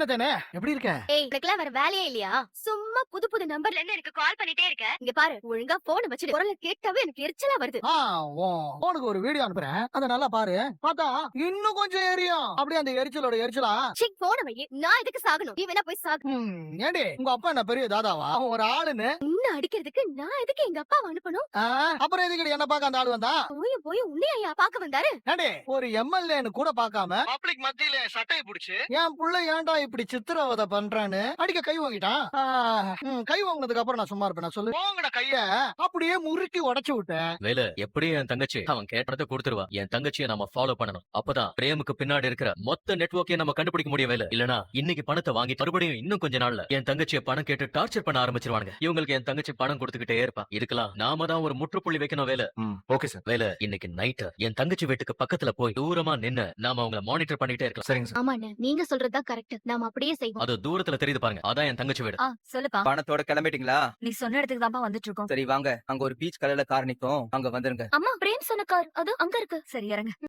சின்னத்தனே எப்படி இருக்க? ஏய் எனக்குலாம் வேற வேலையே இல்லையா? சும்மா புது புது நம்பர்ல இருந்து எனக்கு கால் பண்ணிட்டே இருக்க. இங்க பாரு, ஒழுங்கா போன் வச்சிடு. குரல கேட்டாவே எனக்கு எரிச்சலா வருது. உனக்கு ஒரு வீடியோ அனுப்புறேன், அத நல்லா பாரு. பார்த்தா இன்னும் கொஞ்சம் எரியும். அப்படியே அந்த எரிச்சலோட எரிச்சலா. சீ, போன வை. நான் எதுக்கு சாகணும்? நீ வேணா போய் சாகு. ஏண்டி உங்க அப்பா என்ன பெரிய தாதாவா? அவன் ஒரு ஆளுன்னு. உன்னை அடிக்கிறதுக்கு நான் எதுக்கு எங்க அப்பாவை அனுப்பணும்? அப்புறம் எதுக்கு என்ன பார்க்க அந்த ஆளு வந்தா? போய் உன்னையா பாக்க வந்தாரு? ஏண்டி ஒரு எம்எல்ஏன்னு கூட பார்க்காம பப்ளிக் மத்தியில சட்டையை பிடிச்சு என் புள்ள ஏன்டா இப்படி சித்திரவதை பண்றான்னு அடிக்க கை வாங்கிட்டான். கை வாங்கினதுக்கு அப்புறம் நான் சும்மா இருப்பேன். சொல்லு, வாங்கின கைய அப்படியே முறுக்கி உடைச்சு விட்டேன். வேலு, எப்படி என் தங்கச்சி அவன் கேட்டதை கொடுத்துருவா. என் தங்கச்சியை நம்ம ஃபாலோ பண்ணணும். அப்பதான் பிரேமுக்கு பின்னாடி இருக்கிற மொத்த நெட்வொர்க்கையும் நம்ம கண்டுபிடிக்க முடியும். வேலு, இல்லனா இன்னைக்கு பணத்தை வாங்கி மறுபடியும் இன்னும் கொஞ்ச நாள்ல என் தங்கச்சியை பணம் கேட்டு டார்ச்சர் பண்ண ஆரம்பிச்சிருவாங்க. இவங்களுக்கு என் தங்கச்சி பணம் கொடுத்துக்கிட்டே இருப்பா. இதுக்கெல்லாம் நாம தான் ஒரு முற்றுப்புள்ளி வைக்கணும். Velu, okay sir. வேலு, இன்னைக்கு நைட் என் தங்கச்சி வீட்டுக்கு பக்கத்துல போய் தூரமா நின்னு நாம அவங்கள மானிட்டர் பண்ணிட்டே இருக்கலாம். சரிங்க சார். ஆமாண்ணே, நீங்க சொல்றதுதான் கரெக்ட். நாம அப்படியே செய்வோம். அது தூரத்துல தெரியுது பாருங்க, அதான் என் தங்கச்சி வீடு. சொல்லுப்பா. பணத்தோட கிளம்பிட்டீங்களா? நீ சொன்ன இடத்துக்கு தான்ப்பா வந்துட்டு இருக்கோம். சரி வாங்க, அங்க ஒரு பீச் கலர்ல கார் நிக்கும், அங்க வந்துருங்க. அம்மா, பிரேம் சொன்ன கார் அது அங்க இருக்கு. சரி இறங்க.